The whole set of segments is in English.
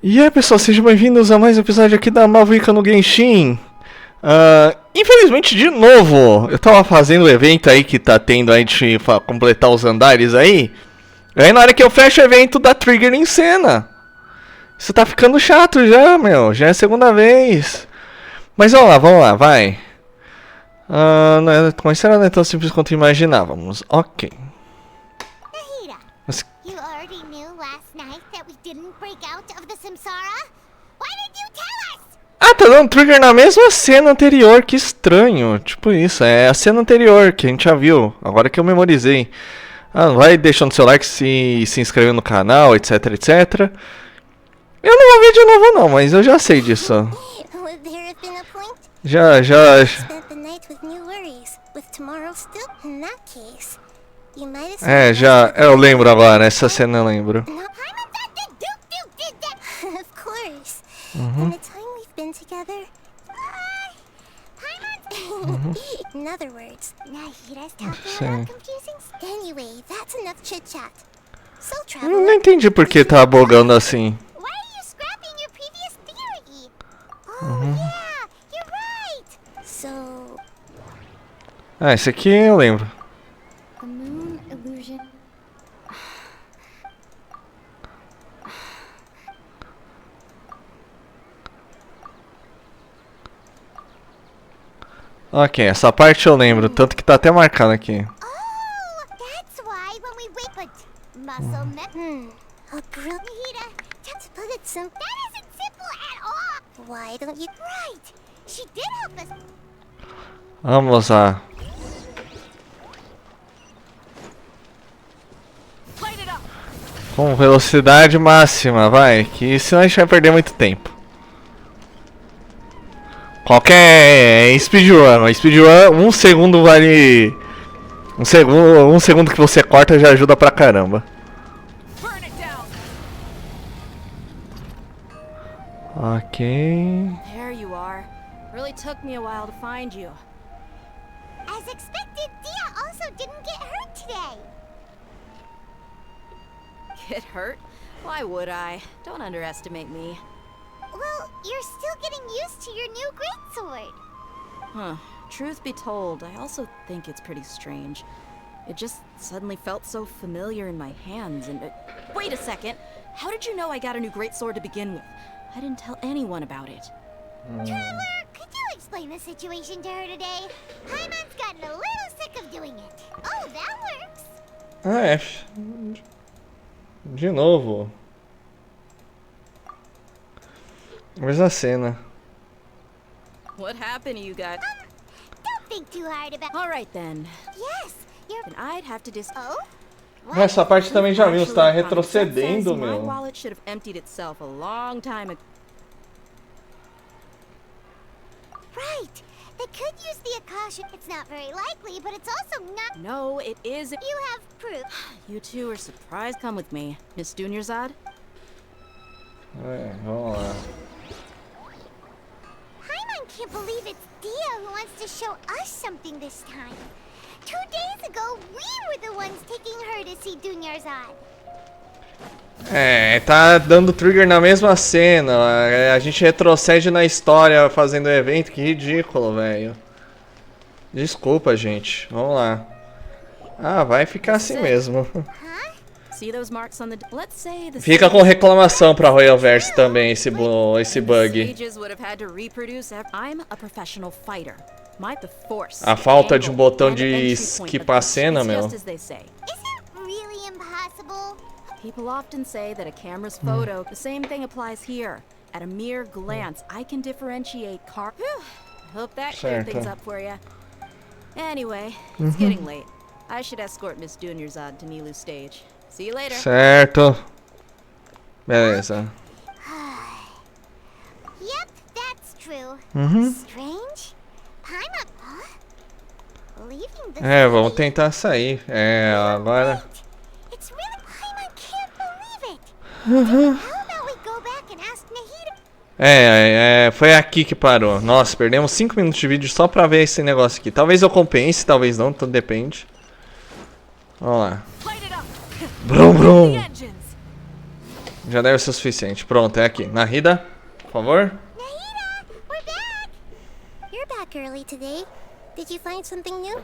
E aí pessoal, sejam bem-vindos a mais um episódio aqui da Mavuika no Genshin. Infelizmente, de novo, eu tava fazendo o evento aí que tá tendo aí de completar os andares aí. E aí na hora que eu fecho o evento dá trigger em cena. Isso tá ficando chato já, meu, já é a segunda vez. Mas vamos lá, vai. Mas será não é tão simples quanto imaginávamos, ok. Mas... You already knew last night that we didn't break out of the samsara? Why did you tell us? Ah, tá dando trigger na mesma cena anterior, que estranho. Tipo isso, é a cena anterior que a gente já viu, agora que eu memorizei. Vai deixando seu like, se inscrevendo no canal, etc, etc. Eu não vou ver de novo não, mas eu já sei disso. Já. Eu lembro agora, essa cena eu lembro. In other words, Nahira's talking about confusing. Anyway, that's enough chit-chat. So, traveler, não entendi por que tá bugando assim. why are you scrapping your previous theory? Oh, yeah, you're right. So, Esse aqui eu lembro. a moon illusion. Ok, essa parte eu lembro, tanto que tá até marcado aqui. Oh, that's why when we wait, but muscle a grill Nahira. To put it simple, that isn't simple at all. Why don't you? Right, she did help us. Vamos lá. Com velocidade máxima, vai, que senão a gente vai perder muito tempo. Qualquer speedrun, um segundo vale... Um segundo que você corta já ajuda pra caramba. Ok. There you are. Really took me a while to find you. As expected, Dia also didn't get hurt today. Get hurt? Why would I? Don't underestimate me. Well, you're still getting used to your new greatsword. Huh. Truth be told, I also think it's pretty strange. It just suddenly felt so familiar in my hands and... Wait a second! How did you know I got a new greatsword to begin with? I didn't tell anyone about it. Traveler, could you explain the situation to her today? Paimon's gotten a little sick of doing it. Oh, that works. De novo. Mesma cena. What happened to you guys? Don't think too hard about. All right then. Yes, you're. Then I'd have to Oh? Essa parte também já vimos, tá Actually, retrocedendo, my meu. wallet should have emptied itself a long time ago. Right. They could use the Akasha. It's not very likely, but it's also not. No, it is. You have proof. You two are surprised. Come with me, Miss Dunyarzad. Vamos lá. Paimon can't believe it's Dia who wants to show us something this time. 2 days ago, we were the ones taking her to see Dunyarzad. Tá dando trigger na mesma cena. A gente retrocede na história fazendo o evento. Que ridículo, velho. Desculpa, gente. Vamos lá. Vai ficar assim mesmo. Fica com reclamação pra Royalverse também esse bug. A falta de um botão de skipar a cena, meu. Really impossible. People often say that a camera's photo, the same thing applies here. At a mere glance, I can differentiate car. I hope that cleared things up for you. Anyway, it's getting late. I should escort Miss Dunyarzad to Nilu's stage. See you later. Certo. Beleza. Yep, that's true. Strange. Paimon, leaving the Vamos tentar sair. Agora. It's really Paimon can't believe it. How about we go back and ask Nahira? Foi aqui que parou. Nossa, perdemos 5 minutos de vídeo só pra ver esse negócio aqui. Talvez eu compense, talvez não, tudo depende. Vamos lá. Brum, brum. Já deve ser o suficiente. Pronto, é aqui. Nahida, por favor. Nahida, we're back! You're back early today. Did you find something new?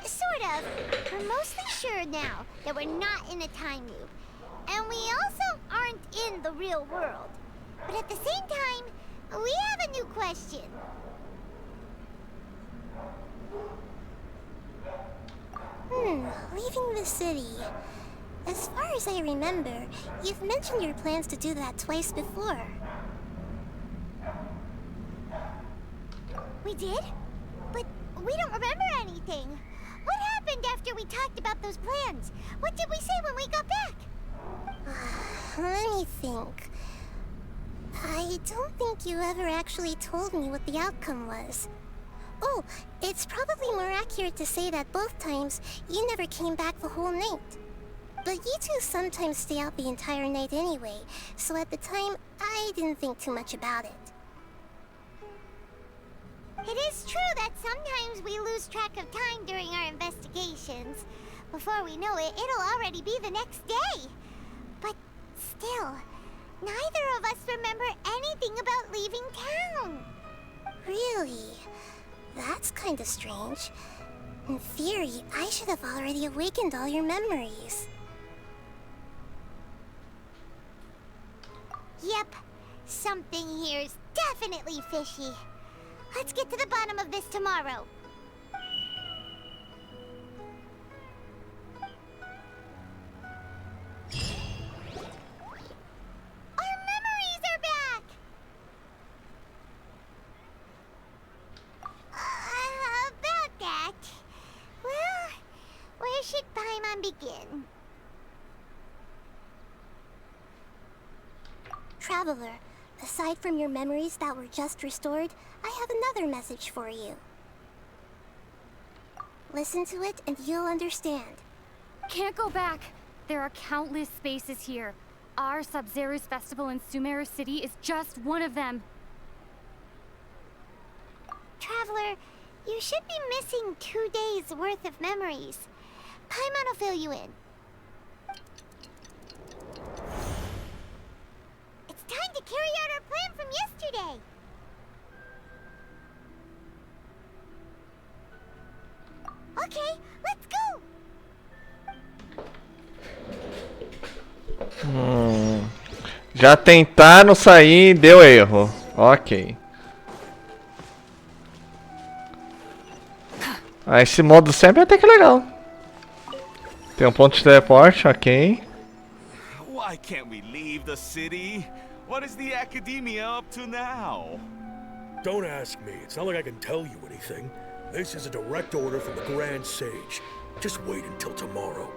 Sort of. We're mostly sure now that we're not in a time loop. And we also aren't in the real world. But at the same time, we have a new question. Leaving the city. As far as I remember, you've mentioned your plans to do that twice before. We did? But we don't remember anything. What happened after we talked about those plans? What did we say when we got back? Let me think. I don't think you ever actually told me what the outcome was. Oh, it's probably more accurate to say that both times you never came back the whole night. But you two sometimes stay out the entire night anyway, so at the time, I didn't think too much about it. It is true that sometimes we lose track of time during our investigations. Before we know it, it'll already be the next day. But still, neither of us remember anything about leaving town. Really? That's kinda strange. In theory, I should have already awakened all your memories. Yep, something here's definitely fishy. Let's get to the bottom of this tomorrow. Our memories are back! About that... Well, where should Paimon begin? Traveler, aside from your memories that were just restored, I have another message for you. Listen to it and you'll understand. Can't go back. There are countless spaces here. Our Sub-Zero's festival in Sumeru City is just one of them. Traveler, you should be missing 2 days worth of memories. Paimon will fill you in. It's time to carry out our plan from yesterday. Okay, let's go. Já tentaram sair, deu erro. Ok. Ah, esse modo sempre é até que legal. Tem um ponto de teleporte, ok. Why can't we leave the city? What is the academia up to now? Don't ask me. It's not like I can tell you anything. This is a direct order from the Grand Sage. Just wait until tomorrow.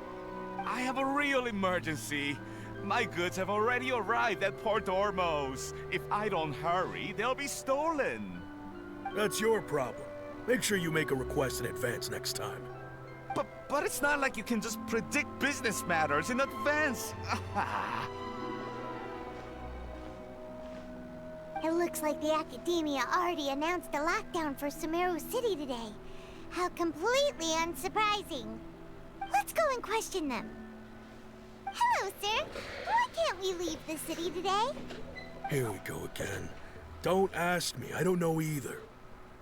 I have a real emergency. My goods have already arrived at Port Ormos. If I don't hurry, they'll be stolen. That's your problem. Make sure you make a request in advance next time. But it's not like you can just predict business matters in advance. It looks like the Academia already announced a lockdown for Sumeru City today. How completely unsurprising. Let's go and question them. Hello, sir. Why can't we leave the city today? Here we go again. Don't ask me. I don't know either.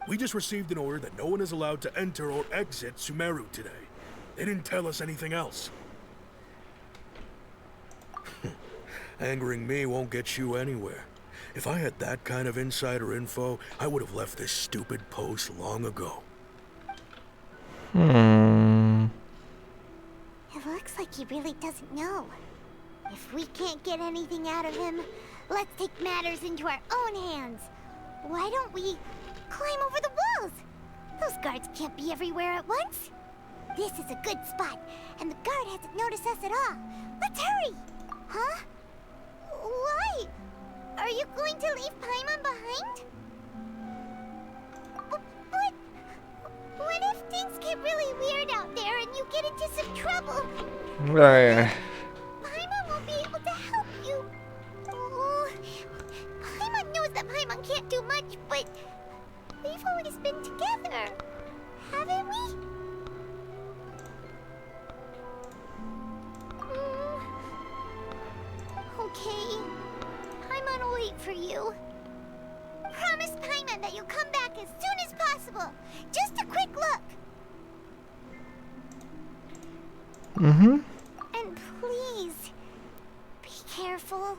We just received an order that no one is allowed to enter or exit Sumeru today. They didn't tell us anything else. Angering me won't get you anywhere. If I had that kind of insider info, I would have left this stupid post long ago. It looks like he really doesn't know. If we can't get anything out of him, let's take matters into our own hands. Why don't we climb over the walls? Those guards can't be everywhere at once. This is a good spot, and the guard hasn't noticed us at all. Let's hurry! Huh? Why? Are you going to leave Paimon behind? But what if things get really weird out there and you get into some trouble? Paimon won't be able to help you. Oh, Paimon knows that Paimon can't do much, but we've always been together, haven't we? Paimon will wait for you. Promise Paimon that you'll come back as soon as possible. Just a quick look. And please, be careful.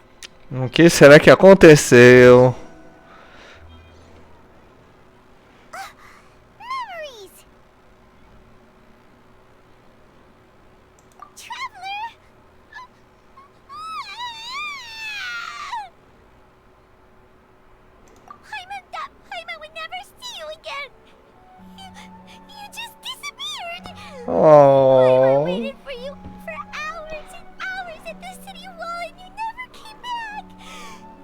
O que será que aconteceu? Memories! Traveler! Paimon would never see you again! You just disappeared! Oh. Paimon waited for you for hours and hours at the city wall and you never came back!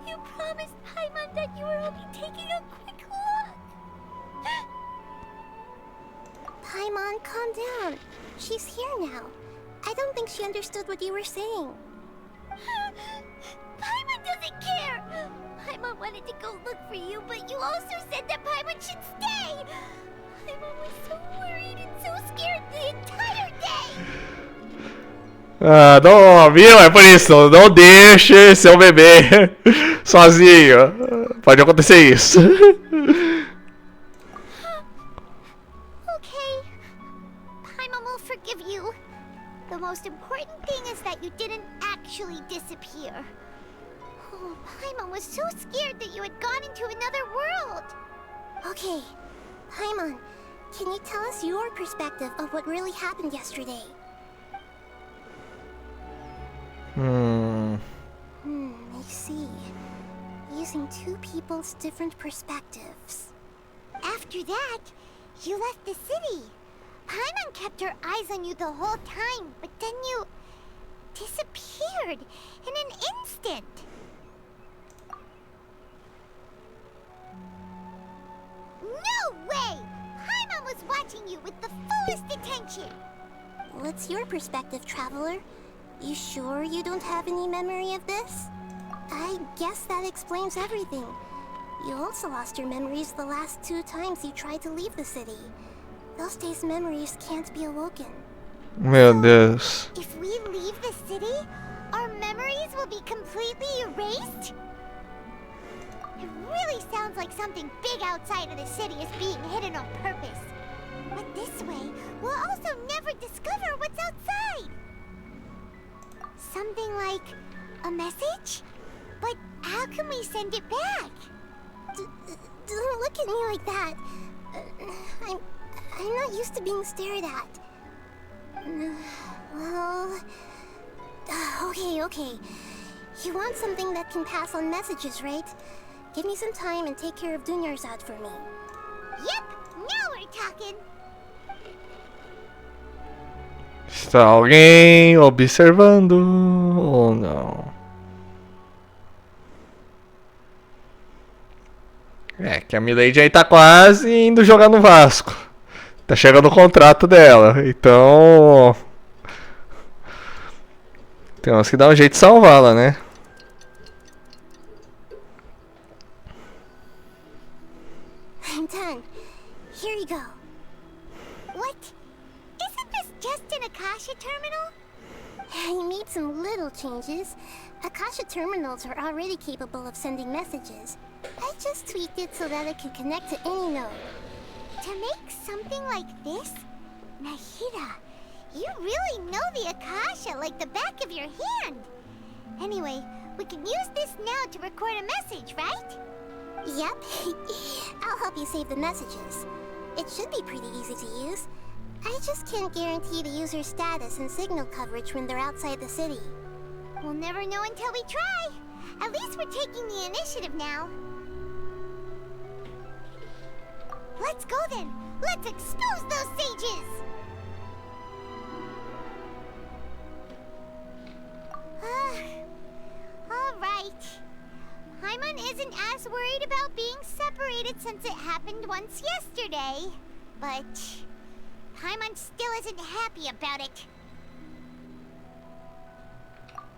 You promised Paimon that you were only taking a quick look! Paimon, calm down. She's here now. I don't think she understood what you were saying. Paimon doesn't care! Paimon wanted to go look for you, but you also said that Paimon should stay! Paimon was so worried and so scared the entire day! Ah, não, viu? É por isso. Não deixe seu bebê sozinho. Pode acontecer isso. Okay. Paimon will forgive you. The most important thing is that you didn't actually disappear. Oh, Paimon was so scared that you had gone into another world. Okay. Paimon, can you tell us your perspective of what really happened yesterday? I see. Using two people's different perspectives. After that, you left the city. Paimon kept her eyes on you the whole time, but then you disappeared in an instant. No way! Paimon was watching you with the fullest attention. What's your perspective, Traveler? You sure you don't have any memory of this? I guess that explains everything. You also lost your memories the last 2 times you tried to leave the city. Those days' memories can't be awoken. Meu Deus. If we leave the city, our memories will be completely erased? It really sounds like something big outside of the city is being hidden on purpose. But this way, we'll also never discover what's outside. Something like a message? But how can we send it back? Don't look at me like that. I'm not used to being stared at. Well... Okay. You want something that can pass on messages, right? Give me some time and take care of Dunyarzad for me. Yep, now we're talking. Está alguém observando ou não? É, que a Milady aí tá quase indo jogar no Vasco. Tá chegando o contrato dela, então... temos que dar um jeito de salvá-la, né? I'm done. Here you go. What? Isn't this just an Akasha terminal? You made some little changes. Akasha terminals are already capable of sending messages. I just tweaked it so that it can connect to any node. To make something like this? Nahida, you really know the Akasha like the back of your hand. Anyway, we can use this now to record a message, right? Yep. I'll help you save the messages. It should be pretty easy to use. I just can't guarantee the user's status and signal coverage when they're outside the city. We'll never know until we try. At least we're taking the initiative now. Let's go then. Let's expose those sages. All right. Paimon isn't as worried about being separated since it happened once yesterday. But Paimon still isn't happy about it.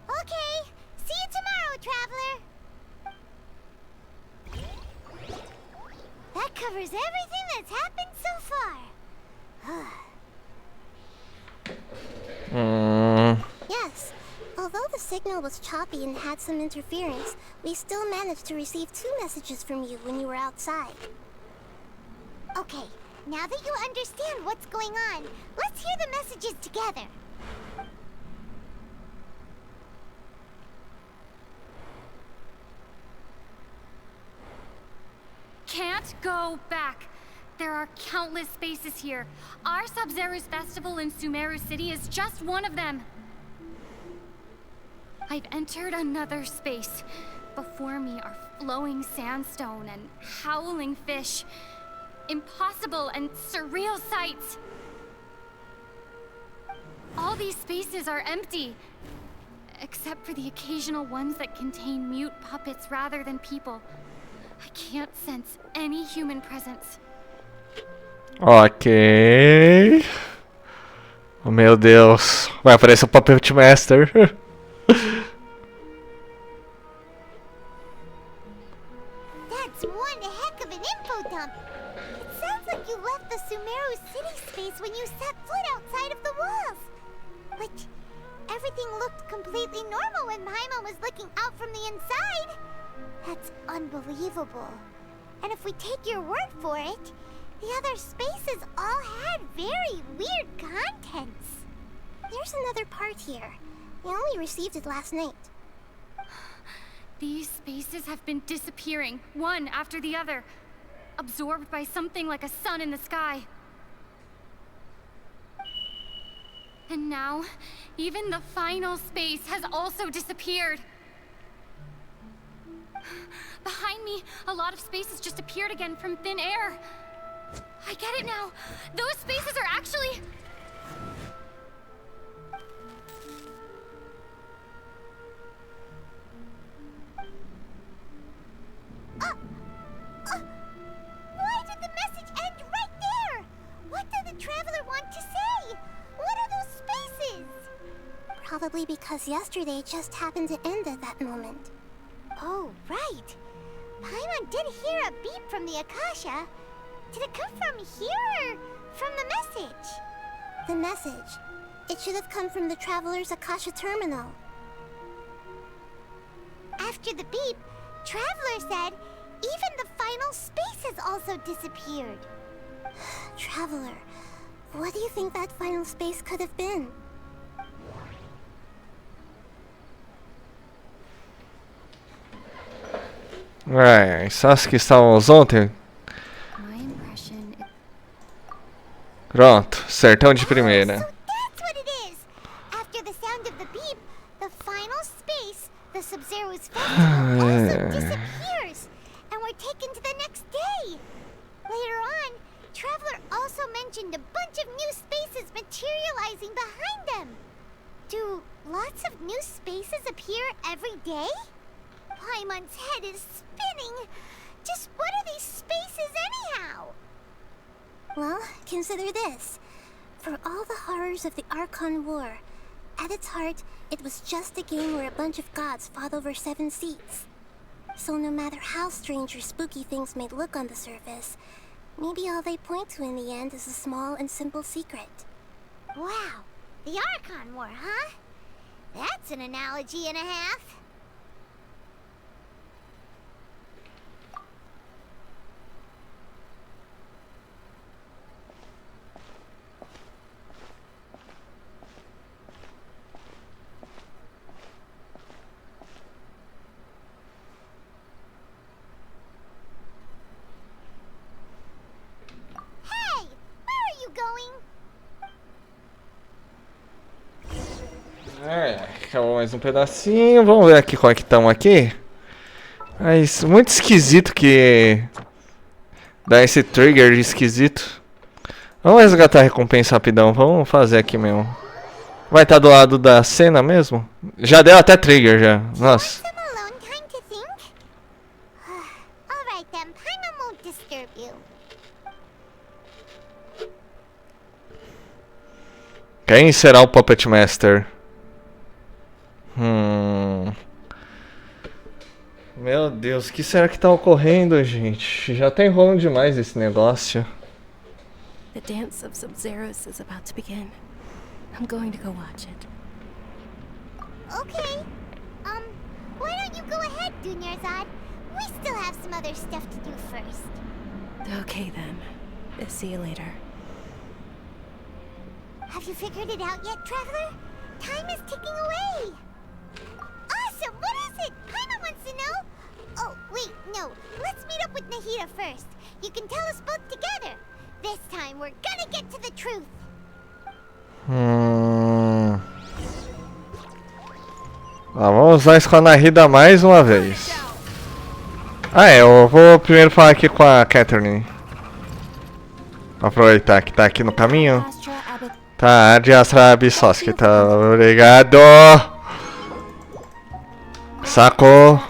Okay, see you tomorrow, Traveler. That covers everything that's happened so far. Yes, although the signal was choppy and had some interference, we still managed to receive 2 messages from you when you were outside. Okay, now that you understand what's going on, let's hear the messages together. Can't go back. There are countless spaces here. Our Sub-Zero's festival in Sumeru City is just one of them. I've entered another space. Before me are flowing sandstone and howling fish. Impossible and surreal sights. All these spaces are empty, except for the occasional ones that contain mute puppets rather than people. I can't sense any human presence. Ok. Oh, meu Deus. Vai aparecer o Puppet Master. That's one heck of an info dump. It sounds like you left the Sumeru City space when you set foot outside of the walls. But everything looked completely normal when Paimon was looking out from the inside. That's unbelievable. And if we take your word for it, the other spaces all had very weird contents. There's another part here. We only received it last night. These spaces have been disappearing, one after the other, absorbed by something like a sun in the sky. And now, even the final space has also disappeared. Behind me, a lot of spaces just appeared again from thin air. I get it now. Those spaces are actually... Why did the message end right there? What did the traveler want to say? What are those spaces? Probably because yesterday just happened to end at that moment. Oh, right. Paimon did hear a beep from the Akasha. Did it come from here or from the message? The message. It should have come from the Traveler's Akasha terminal. After the beep, Traveler said even the final space has also disappeared. Traveler, what do you think that final space could have been? Essas que estávamos ontem. Pronto, sertão de primeira. So that's what it is. After the sound of the beep, the final space, the Sub-Zero's festival, also disappears, and we're taken to the next day. Later on, Traveler also mentioned a bunch of new spaces materializing behind them. Do lots of new spaces appear every day? Paimon's head is spinning. Just what are these spaces anyhow? Well, consider this. For all the horrors of the Archon War, at its heart, it was just a game where a bunch of gods fought over 7 seats. So no matter how strange or spooky things may look on the surface, maybe all they point to in the end is a small and simple secret. Wow, the Archon War, huh? That's an analogy and a half. Acabou mais um pedacinho. Vamos ver aqui qual é que estamos aqui. Mas muito esquisito que dá esse trigger esquisito. Vamos resgatar a recompensa rapidão. Vamos fazer aqui mesmo. Vai estar do lado da cena mesmo? Já deu até trigger já. Nossa. Quem será o Puppet Master? Meu Deus, o que será que tá ocorrendo, gente? Já tá enrolando demais esse negócio. The dance of Sub-Zeros is about to begin. I'm going to go watch it. Okay. go ahead, Dunyarzad. We still have some other stuff to do first. Okay then. See you later. Have you figured it out yet, Traveler? Time is ticking away. Awesome! What is it? Paimon wants to know. Oh, wait, no. Let's meet up with Nahida first. You can tell us both together. This time, we're gonna get to the truth. Vamos usar isso com a Nahida mais uma vez. Eu vou primeiro falar aqui com a Catherine. Aproveitar que tá aqui no caminho. Tá, de Astra Abissoski, tá, obrigado. Sacou.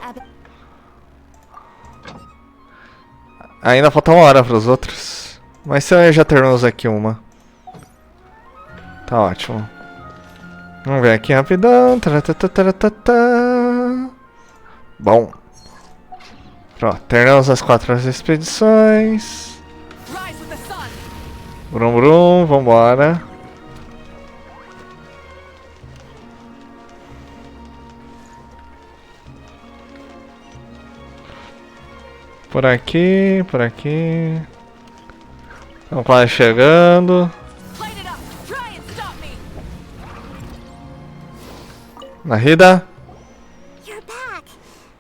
Ainda falta uma hora pros outros. Mas já terminamos aqui uma. Tá ótimo. Vamos ver aqui rapidão. Bom. Pronto, terminamos as 4 expedições. Brum brum, vambora. Por aqui, por aqui. Estamos quase chegando. Nahida. You're back.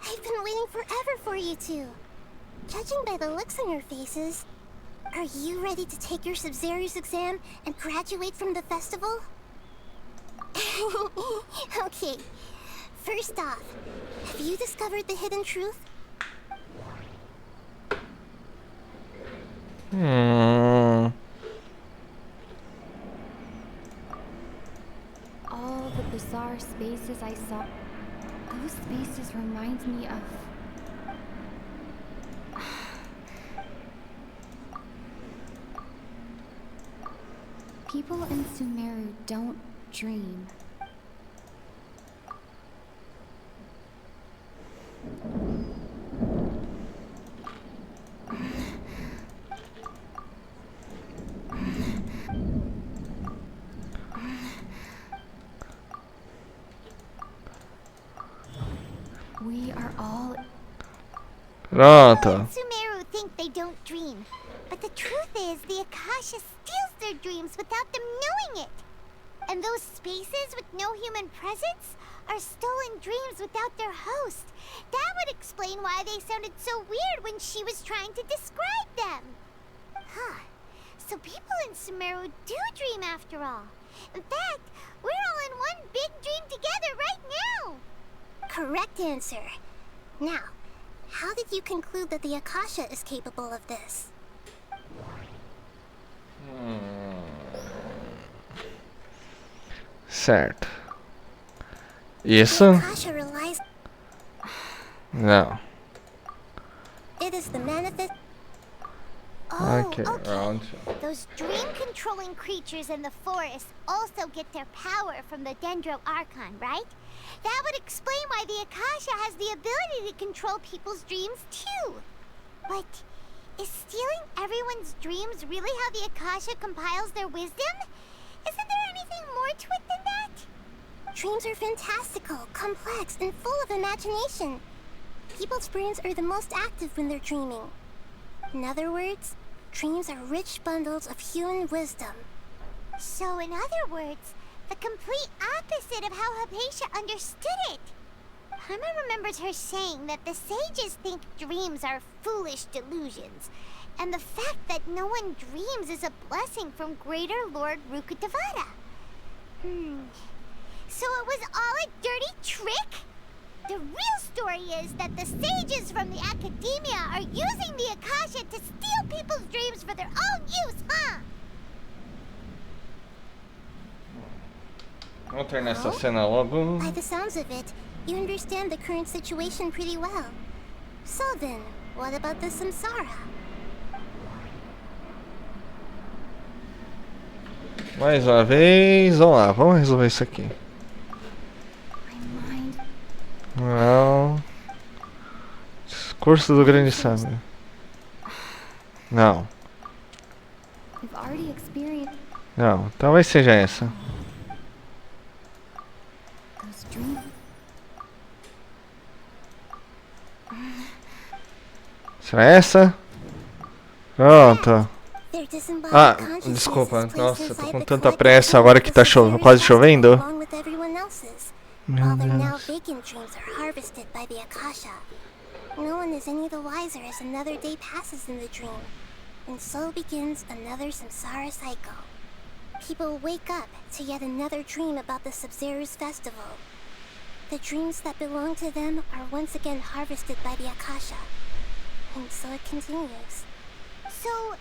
I've been waiting forever for you two. Judging by the looks on your faces, are you ready to take your Sub-Zero's exam and graduate from the festival? Okay. First off, have you discovered the hidden truth? All the bizarre spaces I saw, those spaces remind me of... People in Sumeru don't dream. We are all... Pronto. Sumeru think they don't dream, but the truth is the Akasha steals their dreams without them knowing it. And those spaces with no human presence are stolen dreams without their host. That would explain why they sounded so weird when she was trying to describe them. Huh. So people in Sumeru do dream after all. In fact, we're all in one big dream together right now. Correct answer. Now, how did you conclude that the Akasha is capable of this? Certo. Isso? The Akasha relies... Não. It is the manifest... Okay, round. Those dream-controlling creatures in the forest also get their power from the Dendro Archon, right? That would explain why the Akasha has the ability to control people's dreams too. But is stealing everyone's dreams really how the Akasha compiles their wisdom? Isn't there anything more to it than that? Dreams are fantastical, complex, and full of imagination. People's brains are the most active when they're dreaming. In other words, dreams are rich bundles of human wisdom. So in other words, the complete opposite of how Hypatia understood it. Paimon remembers her saying that the sages think dreams are foolish delusions, and the fact that no one dreams is a blessing from Greater Lord Rukkhadevata. So it was all a dirty trick? The real story is that the sages from the academia are using the Akasha to steal people's dreams for their own use, huh? Vamos terminar essa cena logo. By the sounds of it, you understand the current situation pretty well. So then, what about the samsara? Mais uma vez. Vamos lá, vamos resolver isso aqui. Não. Discurso do grande sábio. Não. Não, talvez seja essa. Será essa? Pronto. Their disembodied Ah, consciousness desculpa. is placed Nossa, eu tô inside com the tanta collective pressa dream agora of que the tá Sabzeruz quase festival, chovendo. along with everyone else's. All their now vacant dreams are harvested by the Akasha. No one is any the wiser as another day passes in the dream, and so begins another samsara cycle. People wake up to yet another dream about the Sabzeruz festival. The dreams that belong to them are once again harvested by the Akasha, and so it continues. So,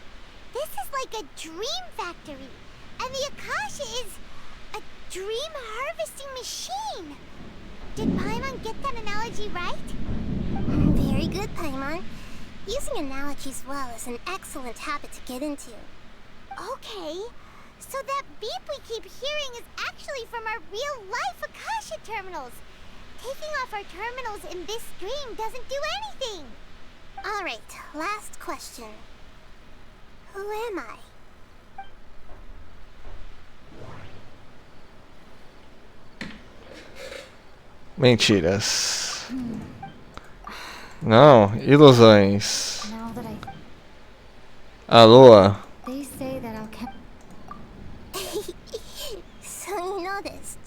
this is like a dream factory, and the Akasha is a dream harvesting machine. Did Paimon get that analogy right? Very good, Paimon. Using analogies well is an excellent habit to get into. Okay, so that beep we keep hearing is actually from our real-life Akasha terminals. Taking off our terminals in this dream doesn't do anything. Alright, last question. Who am I? Mentiras. Não, ilusões. Now that A lua. they say that I'll keep. So you noticed.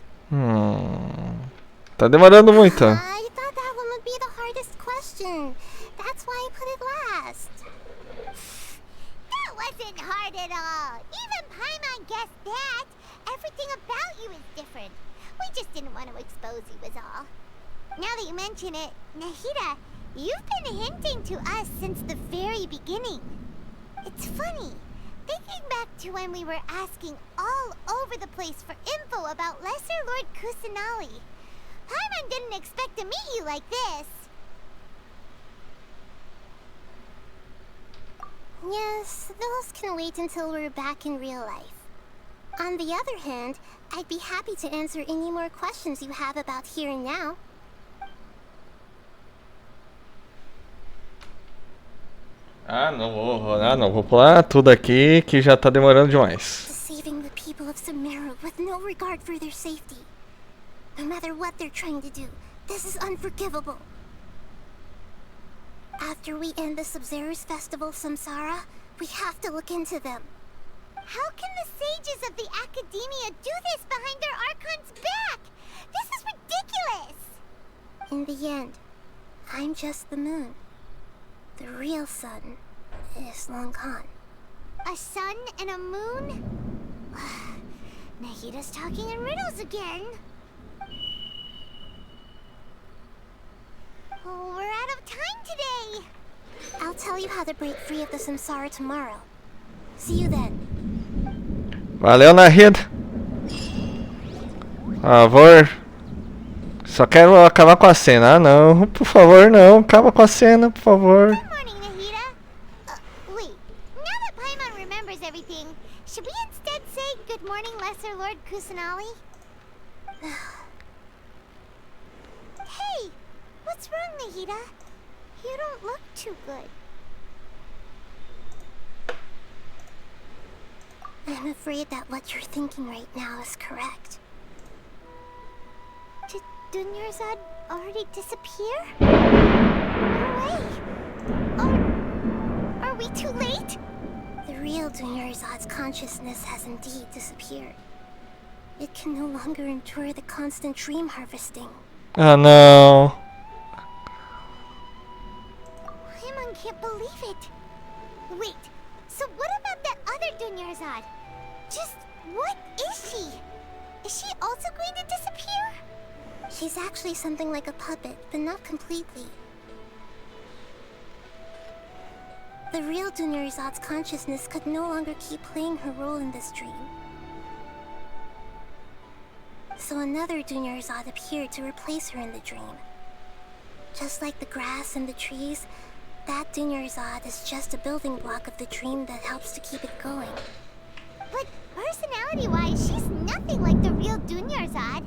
Tá demorando muito. I thought that one would be the hardest question. That's why I put it last. That wasn't hard at all. Even Paimon guessed that. Everything about you is different. We just didn't want to expose you was all. Now that you mention it, Nahida, you've been hinting to us since the very beginning. It's funny, thinking back to when we were asking all over the place for info about Lesser Lord Kusanali. Paimon didn't expect to meet you like this. Yes, those can wait until we're back in real life. On the other hand, I'd be happy to answer any more questions you have about here and now. Não vou pular tudo aqui que já tá demorando demais. Deceiving the people of Sumeru with no regard for their safety. No matter what they're trying to do, this is unforgivable. After we end the Sabzeruz festival Samsara, we have to look into them. How can the sages of the Academia do this behind their Archon's back? This is ridiculous! In the end, I'm just the moon. The real sun is long gone. A sun and a moon? Nahida's talking in riddles again. Oh, we're out of time today. I'll tell you how to break free of the Samsara tomorrow. See you then. Valeu, Nahida. Por favor. Só quero acabar com a cena. Ah, não. Por favor, não. Acaba com a cena, por favor. Good morning, Nahida. Wait, now that Paimon remembers everything, should we instead say good morning, Lesser Lord Kusanali? Hey, what's wrong, Nahida? You don't look too good. I'm afraid that what you're thinking right now is correct. Did Dunyarzad already disappear? No way! Are we too late? The real Dunyarzad's consciousness has indeed disappeared. It can no longer endure the constant dream harvesting. Ah, não. Paimon can't believe it. Wait, so what about that other Dunyarzad? Just what is she? Is she also going to disappear? She's actually something like a puppet, but not completely. The real Dunyarzad's consciousness could no longer keep playing her role in this dream. So another Dunyarzad appeared to replace her in the dream. Just like the grass and the trees, that Dunyarzad is just a building block of the dream that helps to keep it going. But personality-wise, she's nothing like the real Dunyarzad.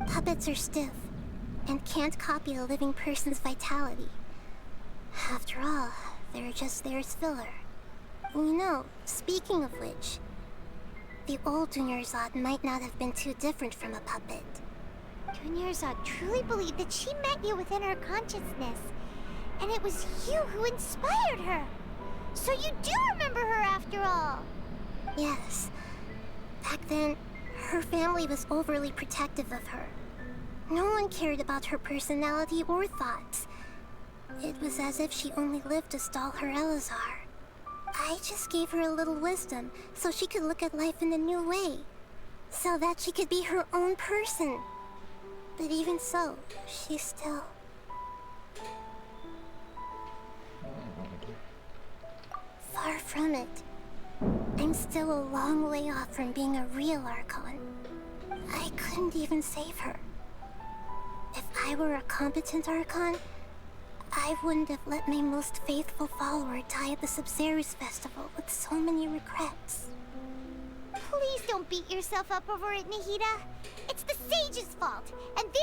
Puppets are stiff, and can't copy a living person's vitality. After all, they're just there as filler. You know, speaking of which, the old Dunyarzad might not have been too different from a puppet. Dunyarzad truly believed that she met you within her consciousness. And it was you who inspired her. So you do remember her after all. Yes. Back then, her family was overly protective of her. No one cared about her personality or thoughts. It was as if she only lived to stall her Elazar. I just gave her a little wisdom so she could look at life in a new way. So that she could be her own person. But even so, she's still... far from it. I'm still a long way off from being a real Archon. I couldn't even save her. If I were a competent Archon, I wouldn't have let my most faithful follower die at the Sub-Zero's festival with so many regrets. Please don't beat yourself up over it, Nahida. It's the Sage's fault, and